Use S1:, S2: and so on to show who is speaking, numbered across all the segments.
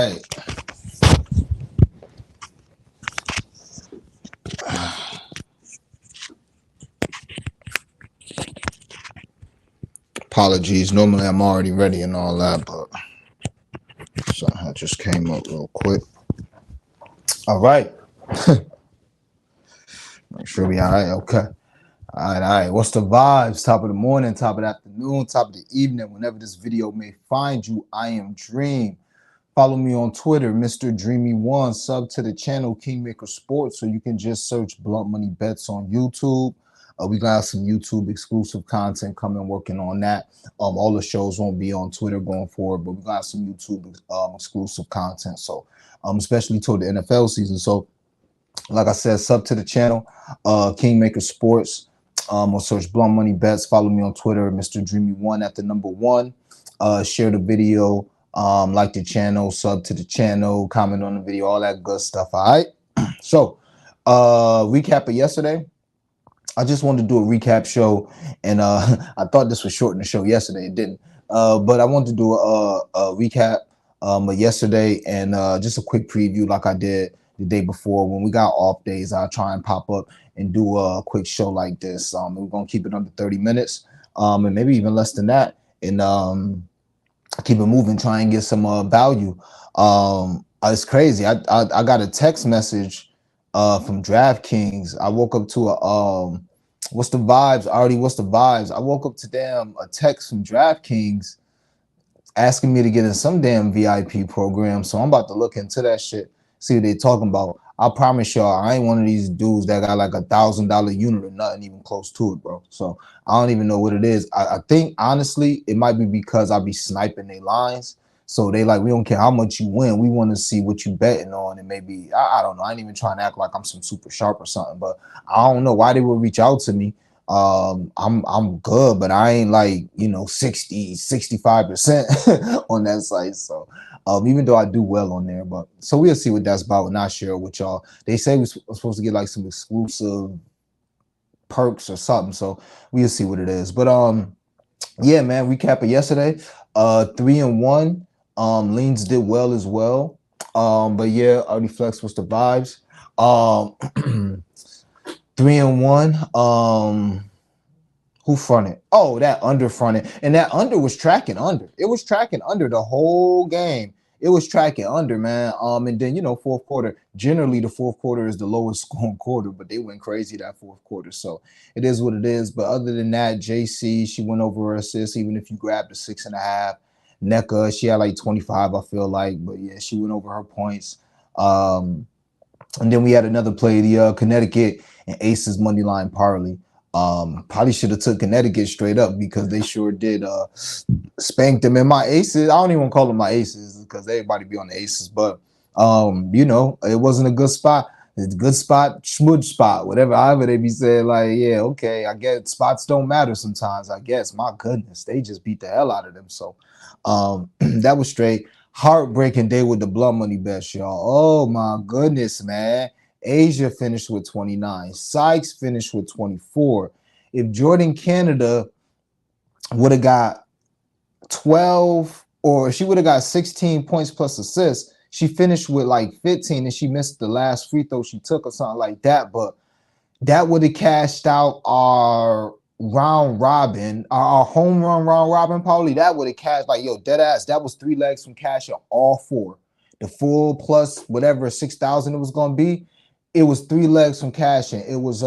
S1: right. Apologies. Normally I'm already ready and all that, but something just came up real quick. All right. Make sure we all right. Okay. All right. What's the vibes? Top of the morning, top of the afternoon, top of the evening, whenever this video may find you. I am Dream. Follow me on Twitter, Mr. Dreamy1. Sub to the channel Kingmaker Sports, so you can just search Blunt Money Bets on YouTube. We got some YouTube exclusive content coming, working on that. All the shows won't be on Twitter going forward, but we got some YouTube exclusive content. So, especially toward the NFL season. So, like I said, sub to the channel, Kingmaker Sports. Or search Blunt Money Bets. Follow me on Twitter, Mr. Dreamy1 at the number 1. Share the video. Like the channel, sub to the channel, comment on the video, all that good stuff. All right. So, recap of yesterday. I just wanted to do a recap show, and I thought this would shorten the show yesterday. It didn't. But I wanted to do a recap of yesterday and just a quick preview, like I did the day before. When we got off days, I'll try and pop up and do a quick show like this. We're gonna keep it under 30 minutes, and maybe even less than that. And keep it moving, try and get some value. It's crazy. I got a text message from DraftKings. I woke up to a what's the vibes? What's the vibes? I woke up to a text from DraftKings asking me to get in some damn VIP program. So I'm about to look into that shit, see what they talking about. I promise y'all, I ain't one of these dudes that got like $1,000 unit or nothing even close to it, bro. So I don't even know what it is. I think honestly, it might be because I be sniping their lines. So they like, we don't care how much you win. We want to see what you betting on. And maybe, I don't know. I ain't even trying to act like I'm some super sharp or something, but I don't know why they would reach out to me. I'm good, but I ain't like, 65% on that site. So even though I do well on there, but so we'll see what that's about and I'll share with y'all. They say we're supposed to get like some exclusive perks or something, so we'll see what it is. But yeah, man, recap of yesterday. 3-1. Leans did well as well. But yeah, Artie Flex was the vibes. 3-1. Who fronted? Oh, that under fronted. And that under was tracking under. It was tracking under the whole game. It was tracking under, man. And then, fourth quarter. Generally, the fourth quarter is the lowest scoring quarter, but they went crazy that fourth quarter. So it is what it is. But other than that, JC, she went over her assists, even if you grabbed the 6.5. NECA, she had like 25, I feel like. But yeah, she went over her points. And then we had another play, the Connecticut and Aces money line parlay. Probably should have took Connecticut straight up because they sure did spank them. In my Aces, I don't even call them my Aces because everybody be on the Aces, but it wasn't a good spot. It's a good spot, schmudge spot, whatever. However they be saying, like, yeah, okay, I guess spots don't matter sometimes. I guess. My goodness, they just beat the hell out of them. So that was straight. Heartbreaking day with the Blunt Money Bets, y'all. Oh my goodness, man. Asia finished with 29. Sykes finished with 24. If Jordan Canada would have got 12, or she would have got 16 points plus assists, she finished with like 15 and she missed the last free throw she took or something like that. But that would have cashed out our round robin, our home run round robin, probably. That would have cashed, like, yo, dead ass. That was 3 legs from cashing all 4. The full plus whatever 6,000 it was going to be. It was 3 legs from cashing. It was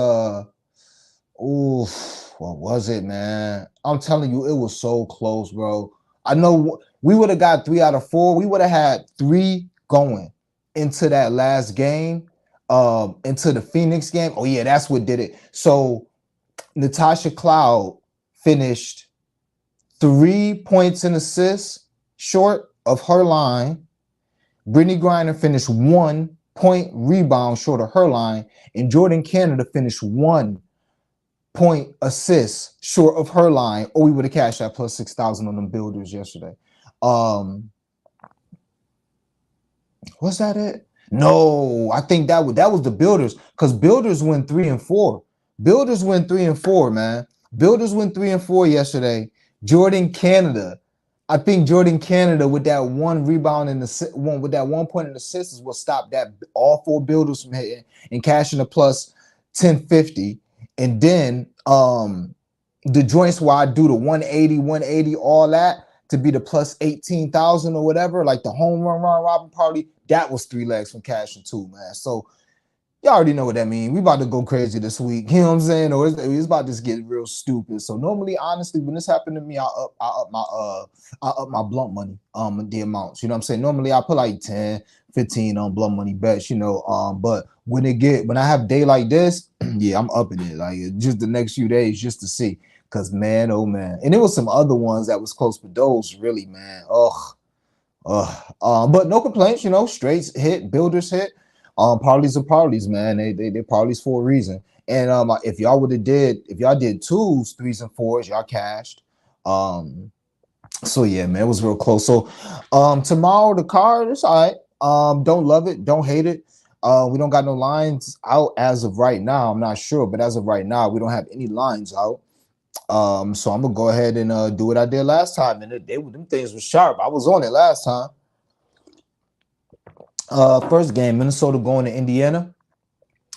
S1: what was it, man? I'm telling you, it was so close, bro. I know we would have got 3 out of 4. We would have had 3 going into that last game, into the Phoenix game. Oh yeah, that's what did it. So Natasha Cloud finished 3 points and assists short of her line. Brittany Griner finished 1 point rebound short of her line, and Jordan Canada finished 1 point assist short of her line, or we would have cashed that plus 6,000 on them builders yesterday. Was that it? No, I think that was the builders, because builders went 3 and 4. Builders went 3 and 4, man. Builders went 3 and 4 yesterday. Jordan Canada I think Jordan Canada with that one rebound and the one with that 1 point and assist is what stopped that all four builders from hitting and cashing a plus 1050. And then the joints where I do the 180, all that to be the plus 18,000 or whatever, like the home run robin party, that was 3 legs from cashing too, man. So y'all already know what that means. We about to go crazy this week. You know what I'm saying? Or it's about to get real stupid. So normally, honestly, when this happened to me, I up my blunt money, the amounts. You know what I'm saying? Normally I put like 10, 15 on blunt money bets, but when I have a day like this, yeah, I'm upping it. Like just the next few days just to see. Cause man, oh man. And there was some other ones that was close, but those really, man. But no complaints, straights hit, builders hit. Parties are parties, man. They parties for a reason. And if y'all did twos, threes, and fours, y'all cashed. So yeah, man, it was real close. So tomorrow the card is all right. Don't love it, don't hate it. We don't got no lines out as of right now. I'm not sure, but as of right now, we don't have any lines out. So I'm gonna go ahead and do what I did last time, and them things were sharp. I was on it last time. First game, Minnesota going to Indiana.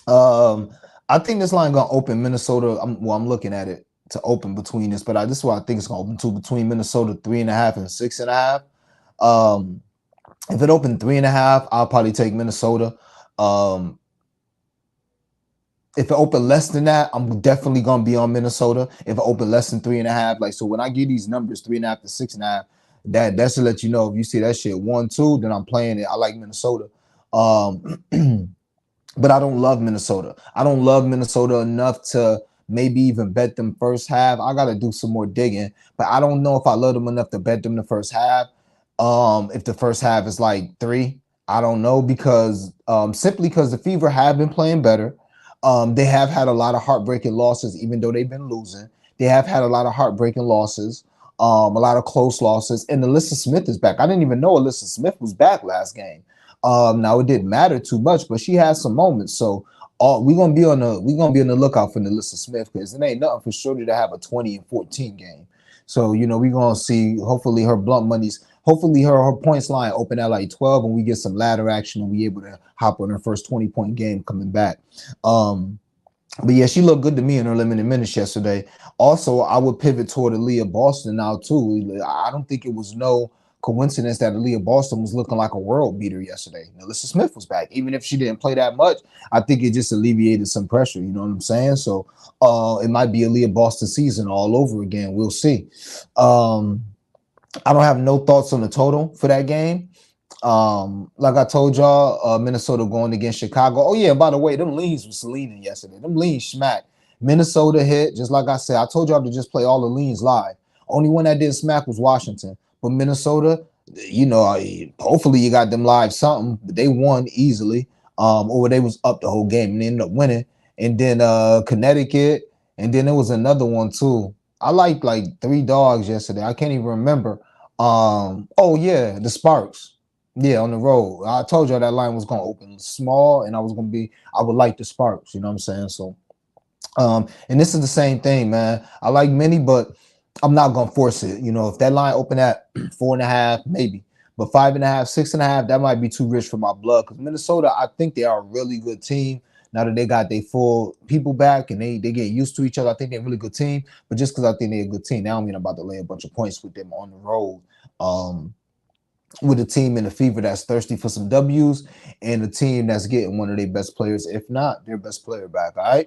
S1: I think this line gonna open Minnesota. I'm looking at it to open between this, but this is what I think it's gonna open to between Minnesota 3.5 and 6.5. If it opened 3.5, I'll probably take Minnesota. If it open less than that, I'm definitely gonna be on Minnesota. If it open less than 3.5, like so when I give these numbers 3.5 to 6.5, that's to let you know if you see that shit 1-2, then I'm playing it. I like Minnesota. But I don't love Minnesota. I don't love Minnesota enough to maybe even bet them first half. I gotta do some more digging, but I don't know if I love them enough to bet them the first half. If the first half is like 3, I don't know because simply because the Fever have been playing better. They have had a lot of heartbreaking losses, even though they've been losing. They have had a lot of heartbreaking losses, a lot of close losses. And Alyssa Smith is back. I didn't even know Alyssa Smith was back last game. Now it didn't matter too much, but she has some moments. So we're gonna be on the lookout for Alyssa Smith because it ain't nothing for Shorty to have a 20 and 14 game. So we're gonna see. Hopefully her blunt money's. Hopefully her points line open at like 12, and we get some ladder action, and we able to hop on her first 20-point game coming back. But yeah, she looked good to me in her limited minutes yesterday. Also, I would pivot toward Aaliyah Boston now too. I don't think it was no coincidence that Aaliyah Boston was looking like a world beater yesterday. Alyssa Smith was back. Even if she didn't play that much, I think it just alleviated some pressure. You know what I'm saying? So it might be Aaliyah Boston season all over again. We'll see. I don't have no thoughts on the total for that game. Like I told y'all, Minnesota going against Chicago. Oh yeah, by the way, them leans was leaning yesterday. Them leans smack. Minnesota hit, just like I said. I told y'all to just play all the leans live. Only one that didn't smack was Washington. But Minnesota, hopefully you got them live something, but they won easily. Or they was up the whole game and they ended up winning. And then Connecticut, and then there was another one too. I like 3 dogs yesterday. I can't even remember. Oh yeah, the Sparks. Yeah, on the road. I told y'all that line was gonna open small, and I would like the Sparks, you know what I'm saying? So and this is the same thing, man. I like many, but I'm not gonna force it. If that line open at 4.5, maybe. But 5.5, 6.5, that might be too rich for my blood. Because Minnesota, I think they are a really good team. Now that they got their full people back and they get used to each other, I think they're a really good team. But just because I think they're a good team, now I'm about to lay a bunch of points with them on the road. With a team in the Fever that's thirsty for some W's and a team that's getting one of their best players, if not their best player back. All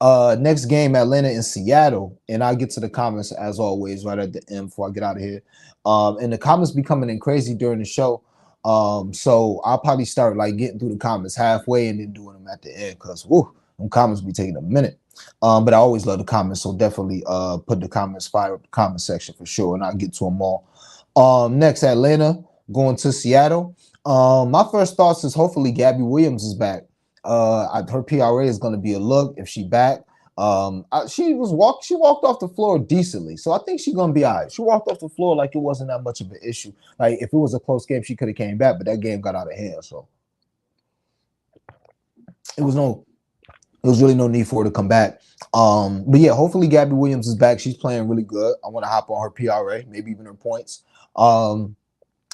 S1: right. Next game, Atlanta and Seattle. And I'll get to the comments as always right at the end before I get out of here. And the comments be coming in crazy during the show. So I'll probably start getting through the comments halfway and then doing them at the end because them comments be taking a minute. But I always love the comments, so definitely put the comments, fire up the comment section for sure, and I'll get to them all. Next, Atlanta going to Seattle. My first thoughts is hopefully Gabby Williams is back. Her PRA is going to be a look if she back. She walked off the floor decently, so I think she's gonna be all right. She walked off the floor like it wasn't that much of an issue. Like if it was a close game, she could have came back, but that game got out of hand, so it was really no need for her to come back. But yeah, hopefully Gabby Williams is back. She's playing really good. I want to hop on her PRA, maybe even her points. Um,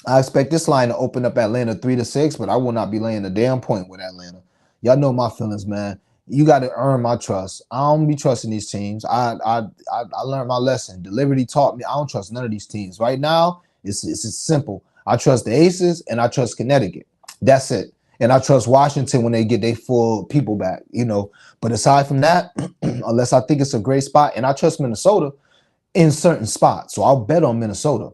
S1: I expect this line to open up Atlanta 3-6, but I will not be laying a damn point with Atlanta. Y'all know my feelings, man. You got to earn my trust. I don't be trusting these teams. I learned my lesson. The Liberty taught me I don't trust none of these teams. Right now, it's simple. I trust the Aces and I trust Connecticut. That's it. And I trust Washington when they get their full people back, you know. But aside from that, unless I think it's a great spot, and I trust Minnesota in certain spots. So I'll bet on Minnesota.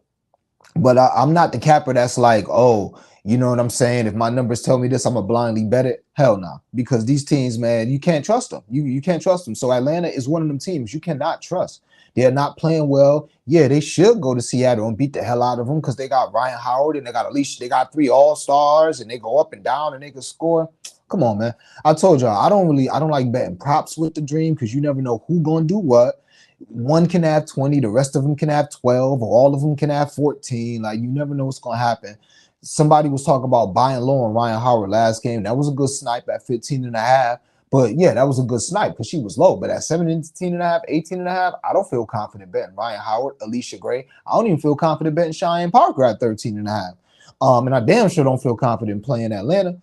S1: But I'm not the capper that's like, oh, you know what I'm saying? If my numbers tell me this, I'm gonna blindly bet it. Hell no, nah. Because these teams, man, you can't trust them. You can't trust them. So Atlanta is one of them teams you cannot trust. They're not playing well. Yeah, they should go to Seattle and beat the hell out of them because they got Ryan Howard and they got at least they got 3 All-Stars and they go up and down and they can score. Come on, man. I told y'all I don't like betting props with the dream because you never know who gonna do what. One can have 20, the rest of them can have 12, or all of them can have 14. Like, you never know what's going to happen. Somebody was talking about buying low on Ryan Howard last game. That was a good snipe at 15 and a half. But yeah, that was a good snipe because she was low. But at 17 and a half, 18 and a half, I don't feel confident betting Ryan Howard, Alicia Gray. I don't even feel confident betting Cheyenne Parker at 13 and a half. And I damn sure don't feel confident playing Atlanta.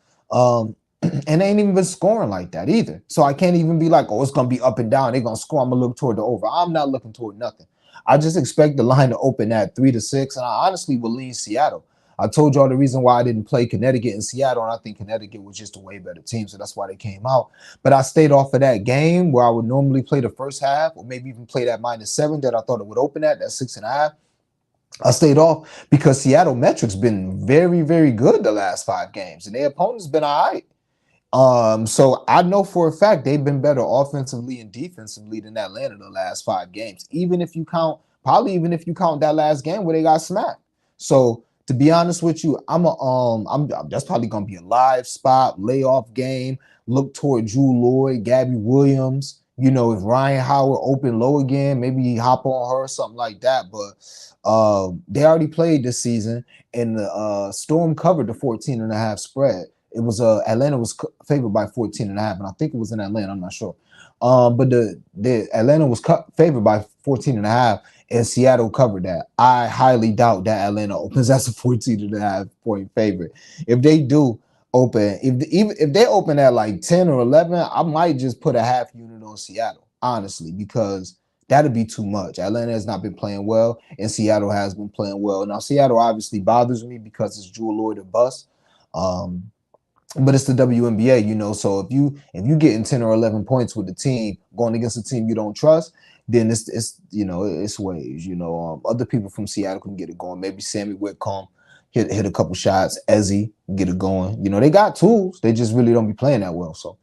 S1: And they ain't even been scoring like that either. So I can't even be like, oh, it's going to be up and down. They're going to score. I'm going to look toward the over. I'm not looking toward nothing. I just expect the line to open at 3-6. And I honestly will lean Seattle. I told y'all the reason why I didn't play Connecticut and Seattle, and I think Connecticut was just a way better team, so that's why they came out. But I stayed off of that game where I would normally play the first half, or maybe even play that -7 that I thought it would open at, that 6.5. I stayed off because Seattle metrics been very, very good the last 5 games, and their opponents been all right. So I know for a fact they've been better offensively and defensively than Atlanta the last 5 games. Even if you count that last game where they got smacked. So to be honest with you, I'm that's probably gonna be a live spot, layoff game. Look toward Drew Lloyd, Gabby Williams. You know, if Ryan Howard open low again, maybe hop on her or something like that. But they already played this season, and the Storm covered the 14 and a half spread. It was Atlanta was favored by 14 and a half, and I think it was in Atlanta. I'm not sure. But the Atlanta was favored by 14 and a half, and Seattle covered that. I highly doubt that Atlanta opens as a 14 and a half point favorite. If they do open, if they open at like 10 or 11, I might just put a half unit on Seattle, honestly, because that'd be too much. Atlanta has not been playing well, and Seattle has been playing well. Now, Seattle obviously bothers me because it's Drew Lloyd or bust. But it's the WNBA, you know. So if you getting 10 or 11 points with the team going against a team you don't trust, then it's you know it's ways. You know, other people from Seattle can get it going. Maybe Sammy Whitcomb hit a couple shots. Ezzy get it going. You know, they got tools. They just really don't be playing that well. So,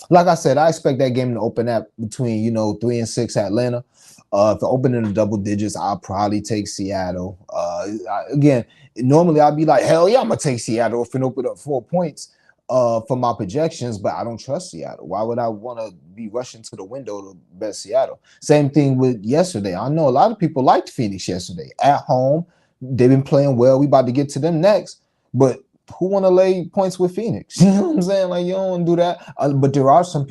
S1: like I said, I expect that game to open at between 3-6 Atlanta. If it open in the double digits, I'll probably take Seattle. Again, normally I'd be like, hell yeah, I'm gonna take Seattle if it open up 4 points for my projections, but I don't trust Seattle. Why would I want to be rushing to the window to bet Seattle? Same thing with yesterday. I know a lot of people liked Phoenix yesterday at home. They've been playing well. We about to get to them next, but who want to lay points with Phoenix? You know what I'm saying? Like, you don't do that. But there are some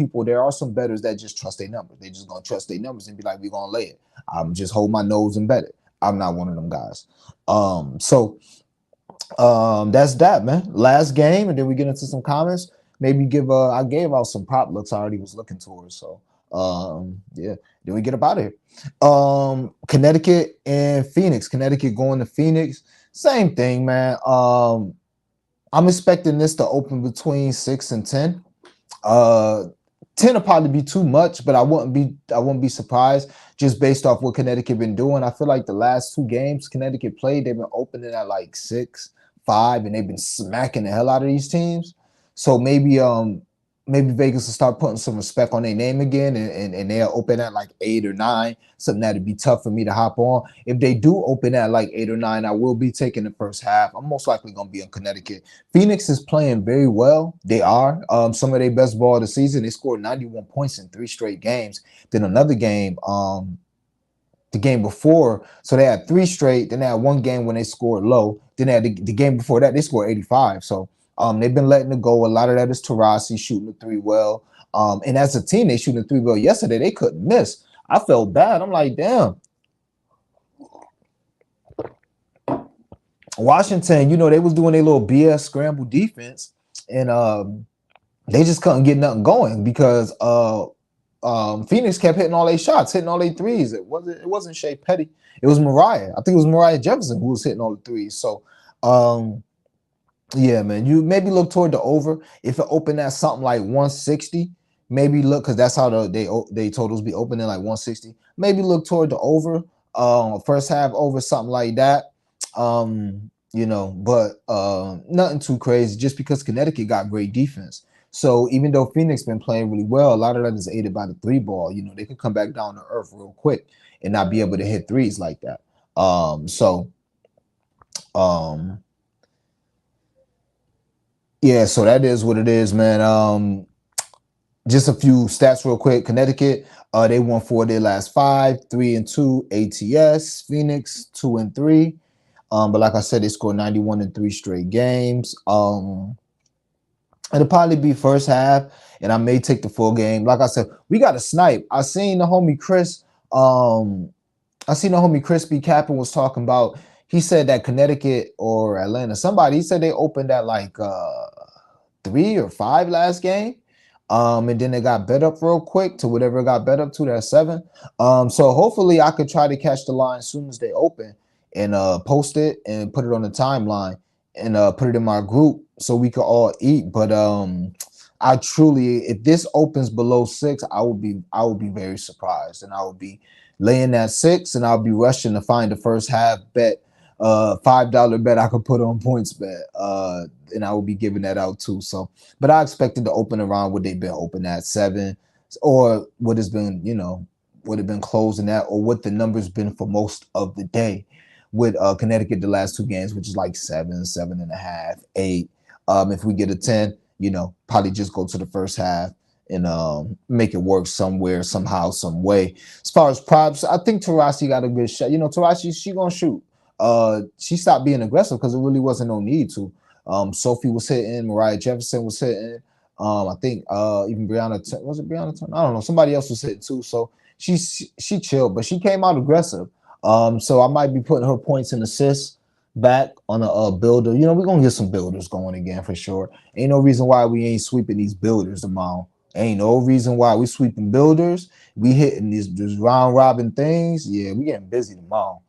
S1: bettors that just trust their numbers. They just gonna trust their numbers and be like, we're gonna lay it. I'm just hold my nose and bet it. I'm not one of them guys. That's that, man. Last game, and then we get into some comments. Maybe I gave out some prop looks I already was looking towards. So yeah, then we get up out of here. Connecticut and Phoenix. Connecticut going to Phoenix. Same thing, man. I'm expecting this to open between 6 and 10. 10 will probably be too much, but I wouldn't be surprised just based off what Connecticut been doing. I feel like the last 2 games Connecticut played, they've been opening at like 6, 5, and they've been smacking the hell out of these teams. So maybe Vegas will start putting some respect on their name again, and they'll open at like 8 or 9, something that'd be tough for me to hop on. If they do open at like 8 or 9, I will be taking the first half. I'm most likely going to be on Connecticut. Phoenix is playing very well. They are. Some of their best ball of the season. They scored 91 points in 3 straight games. Then another game, the game before, so they had 3 straight. Then they had 1 game when they scored low. Then they had the game before that, they scored 85. So they've been letting it go. A lot of that is Taurasi shooting the 3 well. And as a team, they shooting the 3 well. Yesterday, they couldn't miss. I felt bad. I'm like, damn. Washington, they was doing a little BS scramble defense, and they just couldn't get nothing going because Phoenix kept hitting all their shots, hitting all their threes. It wasn't Shea Petty. It was Mariah. I think it was Mariah Jefferson who was hitting all the threes. So yeah, man, you maybe look toward the over. If it opened at something like 160, maybe look, because that's how they totals be opening, like 160. Maybe look toward the over. First half over, something like that. But nothing too crazy, just because Connecticut got great defense. So even though Phoenix been playing really well, a lot of that is aided by the three ball. They can come back down to earth real quick and not be able to hit threes like that. Yeah, so that is what it is, man. Just a few stats real quick. Connecticut, they won 4 of their last 5, 3-2 ATS. Phoenix 2-3. But like I said, they scored 91 in 3 straight games. It'll probably be first half, and I may take the full game. Like I said, we got a snipe. I seen the homie Chris B. Cappin was talking about. He said that Connecticut or Atlanta, somebody, he said they opened at like 3 or 5 last game. And then they got bet up real quick to whatever it got bet up to, that 7. So hopefully I could try to catch the line as soon as they open and post it and put it on the timeline and put it in my group so we could all eat. But I truly, if this opens below 6, I would be very surprised, and I would be laying that 6, and I'll be rushing to find the first half bet, $5 bet I could put on points bet, and I will be giving that out too. So, but I expected to open around what they've been open at, 7, or what has been, what have been closing at, or what the numbers been for most of the day with Connecticut the last 2 games, which is like 7, 7.5, 8. If we get a 10, probably just go to the first half and make it work somewhere, somehow, some way. As far as props, I think Taurasi got a good shot. Taurasi, she gonna shoot. She stopped being aggressive because it really wasn't no need to. Sophie was hitting, Mariah Jefferson was hitting. I think even Brianna, was it Brianna Turner? I don't know. Somebody else was hitting too. So she chilled, but she came out aggressive. So I might be putting her points and assists back on a builder. We're gonna get some builders going again for sure. Ain't no reason why we ain't sweeping these builders tomorrow. Ain't no reason why we sweeping builders. We hitting these round robin things. Yeah, we getting busy tomorrow.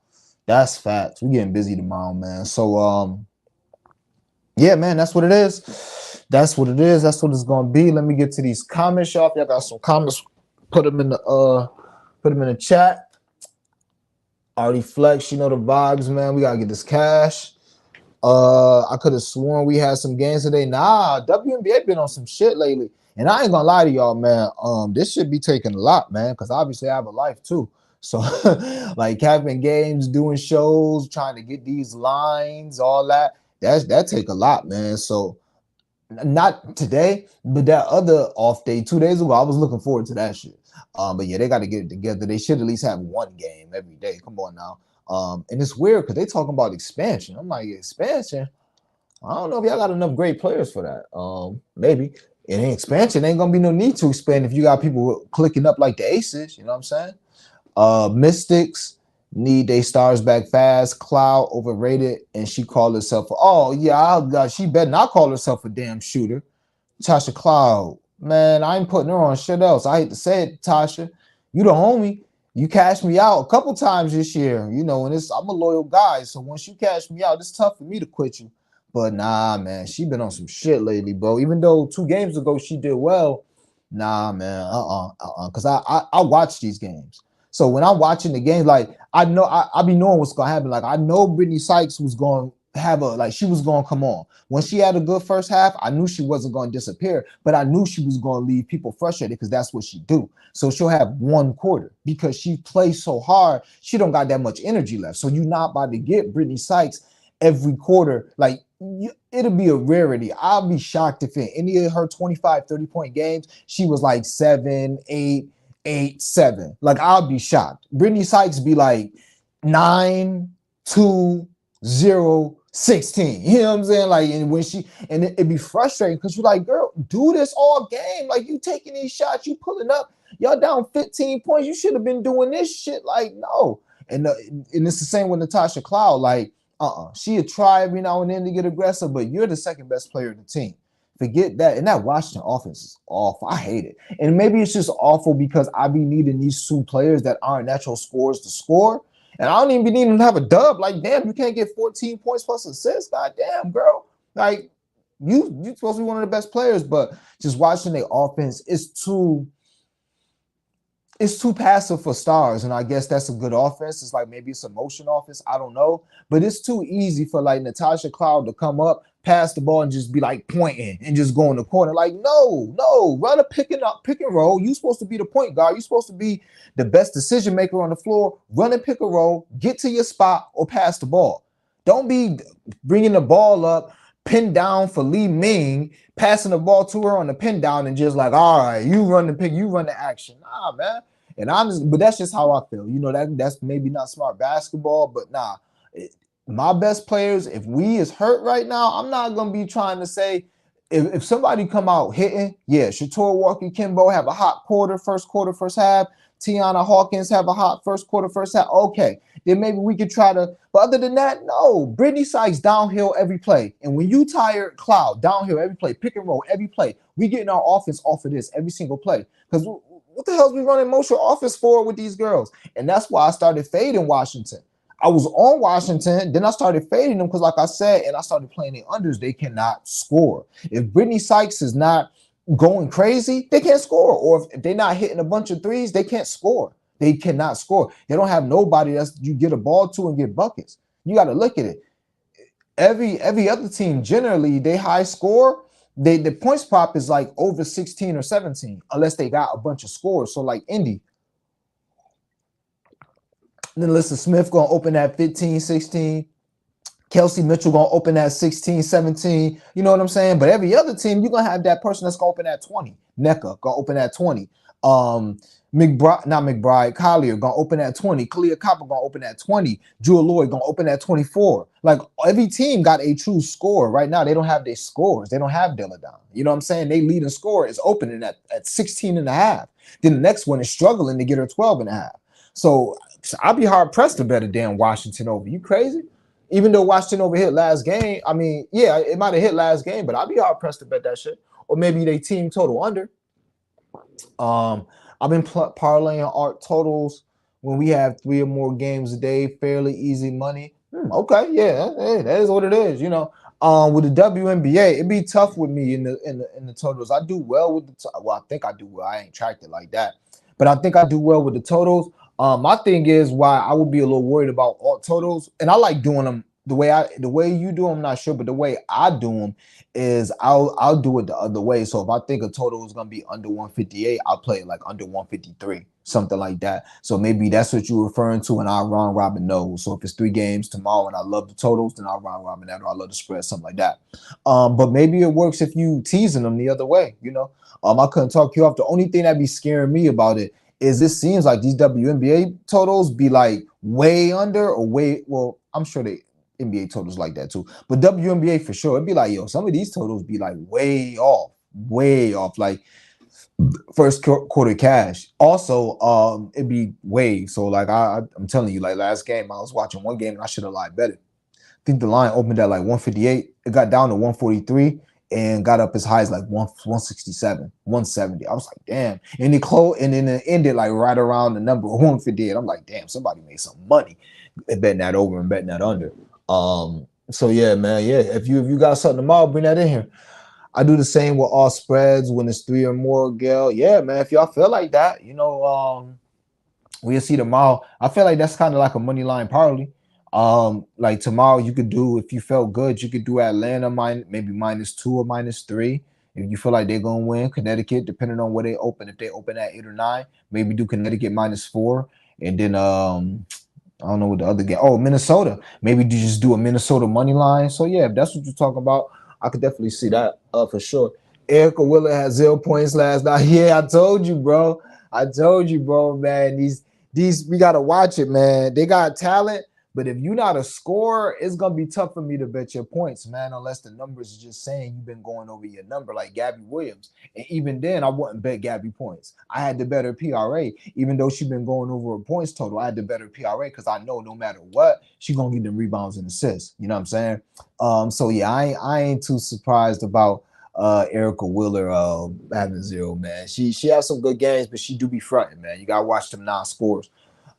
S1: That's facts. We getting busy tomorrow, man. So yeah, man, that's what it is. That's what it is. That's what it's gonna be. Let me get to these comments, y'all. If y'all got some comments, put them in the chat. Already Flex, the vibes, man. We gotta get this cash. I could have sworn we had some games today. Nah, WNBA been on some shit lately. And I ain't gonna lie to y'all, man. This should be taking a lot, man, because obviously I have a life too. So like having games, doing shows, trying to get these lines, all that take a lot, man. So not today, but that other off day 2 days ago, I was looking forward to that shit. But yeah, they got to get it together. They should at least have 1 game every day. Come on now. And it's weird because they talking about expansion. I'm like, expansion? I don't know if y'all got enough great players for that. Maybe. And expansion ain't gonna be no need to expand if you got people clicking up like the Aces. You know what I'm saying? Mystics need they stars back fast. Cloud overrated, and she called herself. Oh yeah, she better not call herself a damn shooter. Tasha Cloud, man, I ain't putting her on shit else. I hate to say it, Tasha. You the homie. You cashed me out a couple times this year, and I'm a loyal guy. So once you cash me out, it's tough for me to quit you. But nah, man, she been on some shit lately, bro. Even though 2 games ago she did well, nah, man, because I watch these games. So when I'm watching the games, like I know I be knowing what's gonna happen. Like I know Brittany Sykes was going to have she was gonna come on. When she had a good first half, I knew she wasn't gonna disappear, but I knew she was gonna leave people frustrated because that's what she do. So she'll have 1 quarter because she plays so hard, she don't got that much energy left. So you're not about to get Brittany Sykes every quarter. Like it'll be a rarity. I'll be shocked if in any of her 25, 30-point games, she was like 7, 8, 8, 7. Like I'll be shocked. Brittany Sykes be like 9, 2, 0, 16. You know what I'm saying? Like, and it'd be frustrating because you're like, girl, do this all game. Like you taking these shots, you pulling up, y'all down 15 points. You should have been doing this shit. Like, no. And it's the same with Natasha Cloud. Like, She'll try every now and then to get aggressive, but you're the second best player in the team. Forget that. And that Washington offense is awful. I hate it. And maybe it's just awful because I be needing these two players that aren't natural scorers to score. And I don't even be needing to have a dub. Like, damn, you can't get 14 points plus assists. God damn, girl. Like, you supposed to be one of the best players, but just watching the offense is too passive for stars, and I guess that's a good offense. It's like maybe it's a motion offense. I don't know, but it's too easy for like Natasha Cloud to come up, pass the ball, and just be like pointing and just go in the corner. Like, no, run a pick and roll. You're supposed to be the point guard. You're supposed to be the best decision maker on the floor. Run a pick and roll, get to your spot, or pass the ball. Don't be bringing the ball up, pin down for Lee Ming, passing the ball to her on the pin down, and just like, all right, you run the pick, you run the action. Nah, man. And but that's just how I feel. You know, that's maybe not smart basketball, but nah. My best players, if we is hurt right now, I'm not gonna be trying to say if somebody come out hitting, yeah, Shator Walker Kimbo have a hot quarter, first half. Tiana Hawkins have a hot first quarter, first half. Okay, then maybe we could try to. But other than that, no. Brittany Sykes downhill every play, and when you tire Cloud downhill every play, pick and roll every play, we getting our offense off of this every single play because. What the hell is we running motion offense for with these girls? And that's why I started fading Washington. I was on Washington, then I started fading them because, like I said, and I started playing the unders, they cannot score. If Brittany Sykes is not going crazy, they can't score. Or if they're not hitting a bunch of threes, they can't score. They cannot score. They don't have nobody that's you get a ball to and get buckets. You got to look at it. Every other team, generally, they high score. The points prop is like over 16 or 17, unless they got a bunch of scores. So like Indy. Then Alyssa Smith gonna open at 15, 16. Kelsey Mitchell gonna open at 16, 17. You know what I'm saying? But every other team, you're gonna have that person that's gonna open at 20. NECA gonna open at 20. Collier gonna open at 20. Kalia Copper gonna open at 20. Jewel Lloyd gonna open at 24. Like every team got a true score. Right now, they don't have their scores. They don't have Deladon. You know what I'm saying? They leading score is opening at 16 and a half. Then the next one is struggling to get her 12 and a half. So I'll be hard pressed to bet a damn Washington over. You crazy? Even though Washington over hit last game, I mean, yeah, it might have hit last game, but I'll be hard pressed to bet that shit. Or maybe they team total under. I've been parlaying art totals when we have 3 or more games a day, fairly easy money. Okay, yeah, that is what it is. You know, with the WNBA, it'd be tough with me in the totals. I do well with I think I do well. I ain't tracked it like that, but I think I do well with the totals. My thing is why I would be a little worried about alt totals, and I like doing them the way you do them. I'm not sure, but the way I do them is I'll do it the other way. So if I think a total is gonna be under 158, I'll play it like under 153, something like that. So maybe that's what you're referring to, and I'll round robin those. So if it's 3 games tomorrow and I love the totals, then I'll round robin that, or I love the spread, something like that. But maybe it works if you teasing them the other way. You know, I couldn't talk you off. The only thing that'd be scaring me about it is this seems like these WNBA totals be like way under or way, well, I'm sure they NBA totals like that too, but WNBA for sure, it'd be like, yo, some of these totals be like way off, like first quarter cash. Also, it'd be way, so like I'm telling you, like last game, I was watching one game and I should have lied better. I think the line opened at like 158, it got down to 143, and got up as high as like 167, 170. I was like, damn. And it closed, and then it ended like right around the number 158. I'm like, damn, somebody made some money betting that over and betting that under. So yeah, man, yeah. If you got something tomorrow, bring that in here. I do the same with all spreads when it's 3 or more, Gail. Yeah, man. If y'all feel like that, you know, we'll see tomorrow. I feel like that's kind of like a money line parlay. Like tomorrow you could do, if you felt good, you could do Atlanta maybe -2 or -3. If you feel like they're gonna win, Connecticut, depending on where they open. If they open at 8 or 9, maybe do Connecticut -4, and then I don't know what the other game. Oh, Minnesota. Maybe you just do a Minnesota money line. So yeah, if that's what you're talking about, I could definitely see that for sure. Erica Willer had 0 points last night. Yeah, I told you, bro. Man. These we gotta watch it, man. They got talent, But if you're not a scorer, it's gonna be tough for me to bet your points, man, unless the numbers are just saying you've been going over your number, like Gabby Williams. And even then, I wouldn't bet Gabby points. I had the better PRA, even though she's been going over her points total. I had the better PRA because I know no matter what, she's gonna get the rebounds and assists. You know what I'm saying? So yeah, I ain't too surprised about Erica Wheeler having zero, man. She has some good games, but she do be fronting, man. You gotta watch them non-scores.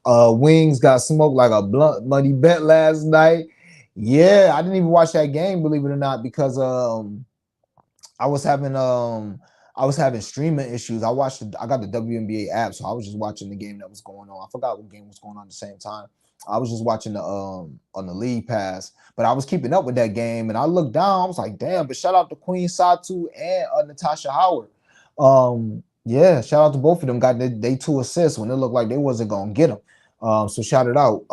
S1: Wings got smoked like a blunt money bet last night. Yeah, I didn't even watch that game, believe it or not, because I was having streaming issues. I got the WNBA app, so I was just watching the game that was going on. I forgot what game was going on at the same time. I was just watching the on the league pass, but I was keeping up with that game, and I looked down. I was like, damn! But shout out to Queen Satu and Natasha Howard. Yeah, shout out to both of them. Got they 2 assists when it looked like they wasn't gonna get them. So shout it out.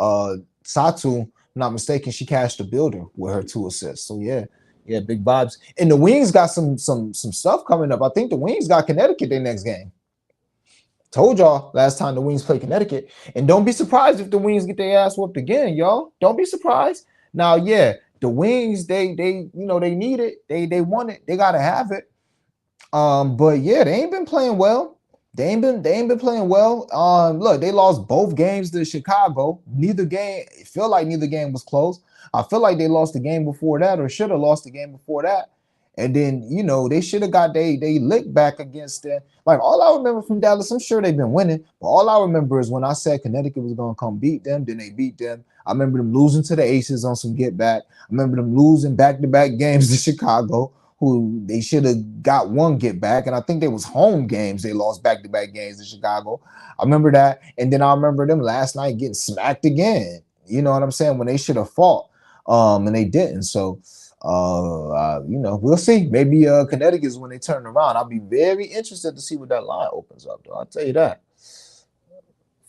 S1: Satu, if I'm not mistaken, she cashed the builder with her 2 assists. So yeah, big vibes. And the Wings got some stuff coming up. I think the Wings got Connecticut their next game. Told y'all last time the Wings play Connecticut. And don't be surprised if the Wings get their ass whooped again, y'all. Don't be surprised. Now, yeah, the Wings, they you know, they need it. They want it. They gotta have it. But yeah, they ain't been playing well. They ain't been playing well. Look, they lost both games to Chicago. Neither game, it feel like neither game was close. I feel like they lost the game before that, or should have lost the game before that. And then, you know, they should have got they lick back against them. Like, all I remember from Dallas, I'm sure they've been winning, but all I remember is when I said Connecticut was gonna come beat them, then they beat them. I remember them losing to the Aces on some get back. I remember them losing back-to-back games to Chicago, who they should have got one get back. And I think they was home games. They lost back-to-back games to Chicago. I remember that. And then I remember them last night getting smacked again. You know what I'm saying? When they should have fought. And they didn't. So you know, we'll see. Maybe Connecticut is when they turn around. I'll be very interested to see what that line opens up, though. I'll tell you that.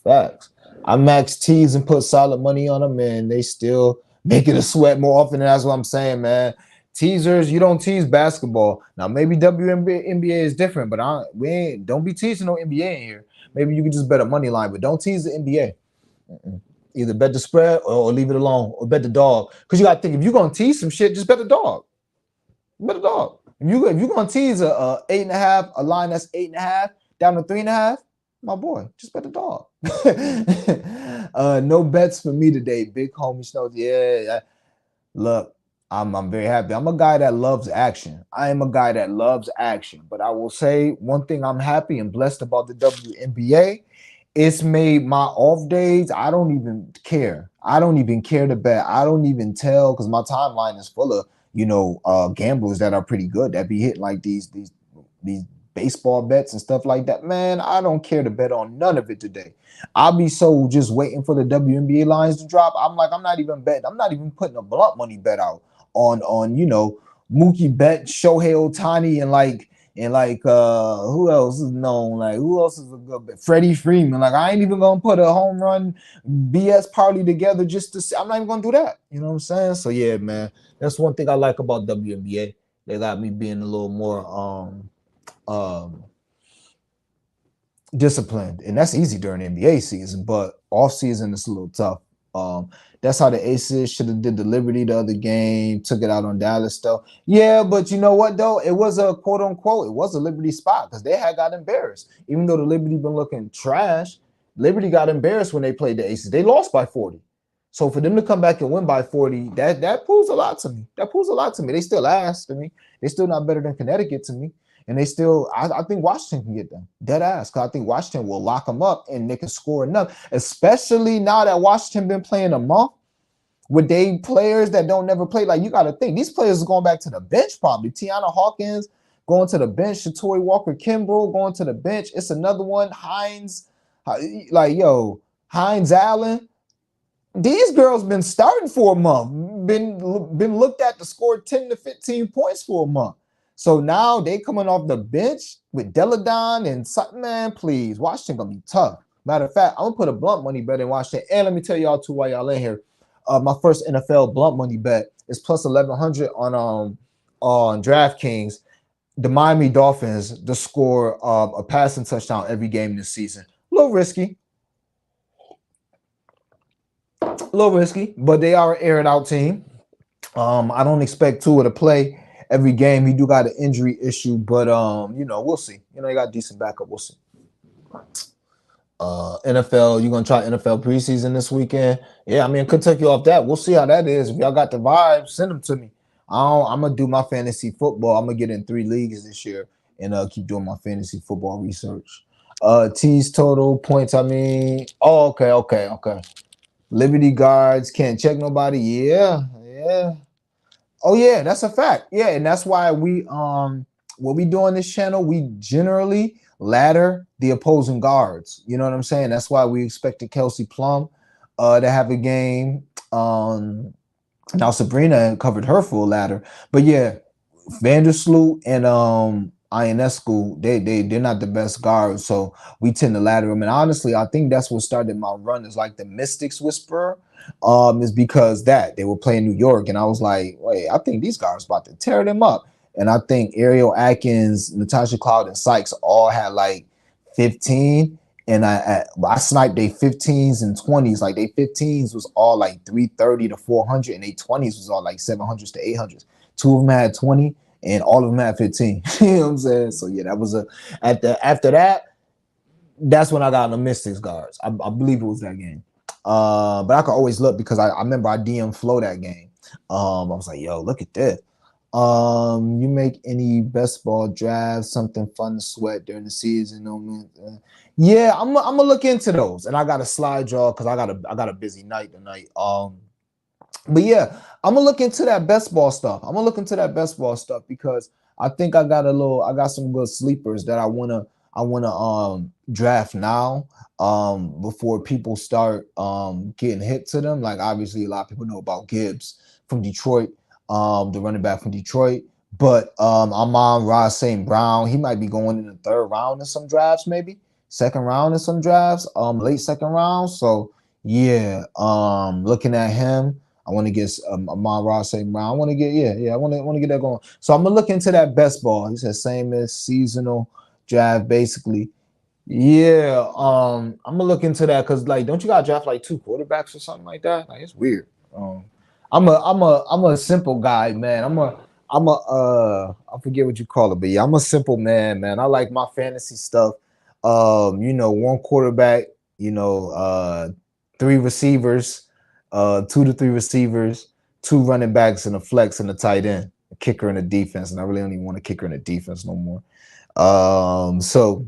S1: Facts. I maxed tees and put solid money on them, and they still make it a sweat more often. And that's what I'm saying, man. Teasers, you don't tease basketball. Now, maybe WNBA is different, but don't be teasing no NBA in here. Maybe you can just bet a money line, but don't tease the NBA. Either bet the spread or leave it alone, or bet the dog. Because you got to think, if you're going to tease some shit, just bet the dog. Bet the dog. If you're going to tease a 8.5, a line that's 8.5 down to 3.5, my boy, just bet the dog. No bets for me today, big homie Snows. Yeah. Look, I'm very happy. I'm a guy that loves action. I am a guy that loves action. But I will say one thing I'm happy and blessed about the WNBA. It's made my off days. I don't even care. I don't even care to bet. I don't even tell, because my timeline is full of, you know, gamblers that are pretty good that be hitting like these baseball bets and stuff like that. Man, I don't care to bet on none of it today. I'll be so just waiting for the WNBA lines to drop. I'm like, I'm not even betting. I'm not even putting a blunt money bet out on you know, Mookie Bet, Shohei Ohtani, and who else is known? Like, who else is a good bet? Freddie Freeman. Like, I ain't even gonna put a home run BS party together just to see. I'm not even gonna do that. You know what I'm saying? So yeah, man, that's one thing I like about WNBA. They got me being a little more disciplined, and that's easy during NBA season, but off season it's a little tough. That's how the Aces should have did the Liberty the other game, took it out on Dallas though. Yeah, but you know what though? It was a quote unquote, it was a Liberty spot because they had got embarrassed. Even though the Liberty been looking trash, Liberty got embarrassed when they played the Aces. They lost by 40. So for them to come back and win by 40, that proves a lot to me. That proves a lot to me. They still ass to me. They still not better than Connecticut to me. And they still, I think Washington can get them. Dead ass. Because I think Washington will lock them up and they can score enough. Especially now that Washington been playing a month with they players that don't never play. Like, you got to think, these players are going back to the bench probably. Tiana Hawkins going to the bench. Shatori Walker-Kimbrough going to the bench. It's another one. Hines, Hines Allen. These girls been starting for a month. Been looked at to score 10 to 15 points for a month. So now they coming off the bench with Deladon and something, man, please. Washington gonna be tough. Matter of fact, I'm gonna put a blunt money bet in Washington. And let me tell y'all too, while y'all in here, my first NFL blunt money bet is plus 1100 on DraftKings. The Miami Dolphins to score a passing touchdown every game this season. A little risky. A little risky, but they are an aired out team. I don't expect Tua to play every game. He do got an injury issue, but we'll see. He got decent backup. We'll see. NFL, you gonna try NFL preseason this weekend? Yeah, I mean, could take you off that. We'll see how that is. If y'all got the vibes, send them to me. I'm gonna do my fantasy football. I'm gonna get in 3 leagues this year and keep doing my fantasy football research. T's total points. I mean, oh, okay. Liberty guards can't check nobody. Yeah. Oh yeah, that's a fact. Yeah, and that's why what we do on this channel, we generally ladder the opposing guards. You know what I'm saying? That's why we expected Kelsey Plum to have a game. Now Sabrina covered her full ladder, but yeah, Vandersloot and Ionescu, they're not the best guards, so we tend to ladder them. And honestly, I think that's what started my run is like the Mystics Whisperer. Is because that they were playing New York, and I was like, wait, I think these guys about to tear them up. And I think Ariel Atkins, Natasha Cloud, and Sykes all had like 15. And I sniped they 15s and 20s. Like they 15s was all like 330 to 400, and they 20s was all like 700s to 800s. 2 of them had 20, and all of them had 15. You know what I'm saying? So yeah, that was after that. That's when I got on the Mystics guards. I believe it was that game. But I could always look because I remember I DM Flo that game. I was like, yo, look at this. You make any best ball drafts, something fun to sweat during the season? Yeah, I'm gonna look into those, and I got a slide y'all because I got a busy night tonight. But yeah, I'm gonna look into that best ball stuff. Because I think I got some good sleepers that I wanna draft now before people start getting hit to them. Like obviously a lot of people know about Gibbs from Detroit, the running back from Detroit. But I'm on Ross St. Brown. He might be going in the 3rd round in some drafts, maybe 2nd round in some drafts, late 2nd round. So yeah, looking at him. I want to get Amon Ross St. Brown. I want to get I want to get that going. So I'm gonna look into that best ball. He said same as seasonal draft, basically. Yeah, I'm gonna look into that because like, don't you gotta draft like 2 quarterbacks or something like that? Like it's weird. I'm a simple guy, man. I forget what you call it, but yeah, I'm a simple man. I like my fantasy stuff. 1 quarterback, 3 receivers, 2 to 3 receivers, 2 running backs, and a flex and a tight end, a kicker and a defense. And I really don't even want a kicker and a defense no more. So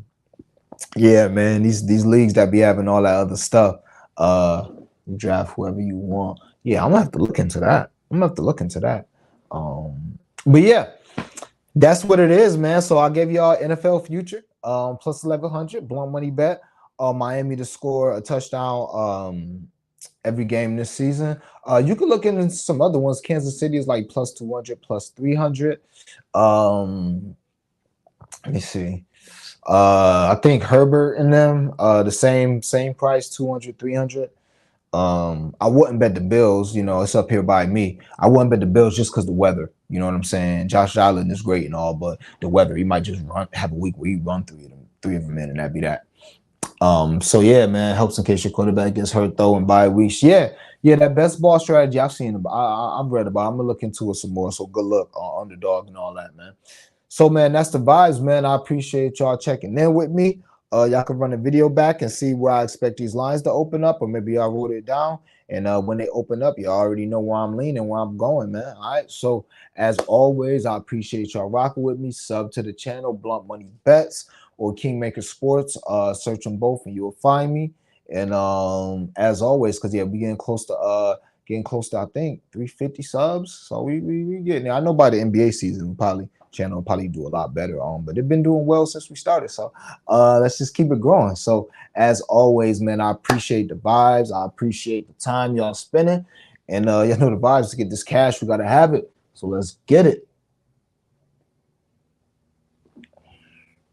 S1: yeah, man, these leagues that be having all that other stuff, you draft whoever you want. Yeah, I'm gonna have to look into that. But yeah, that's what it is, man. So I gave y'all NFL future, plus 1100 blunt money bet. Miami to score a touchdown every game this season. You can look into some other ones. Kansas City is like plus 200, plus 300. Let me see. I think Herbert and them, the same price, 200, 300. I wouldn't bet the Bills, it's up here by me. I wouldn't bet the Bills just because the weather, you know what I'm saying? Josh Allen is great and all, but the weather, he might just have a week where he run 3 of them in, and that'd be that. So yeah, man, helps in case your quarterback gets hurt though in bye weeks. Yeah, that best ball strategy I've seen about, I've read about. I'm gonna look into it some more. So good luck on underdog and all that, man. So man, that's the vibes, man. I appreciate y'all checking in with me. Y'all can run the video back and see where I expect these lines to open up, or maybe y'all wrote it down. And when they open up, you already know where I'm leaning, where I'm going, man. All right. So as always, I appreciate y'all rocking with me. Sub to the channel, Blunt Money Bets or Kingmaker Sports. Search them both and you'll find me. And as always, because yeah, we getting close to I think 350 subs. So we getting there. I know by the NBA season, channel will probably do a lot better but they've been doing well since we started. So let's just keep it growing. So as always, man, I appreciate the vibes. I appreciate the time y'all spending. And you know the vibes. To get this cash, we gotta have it. So let's get it.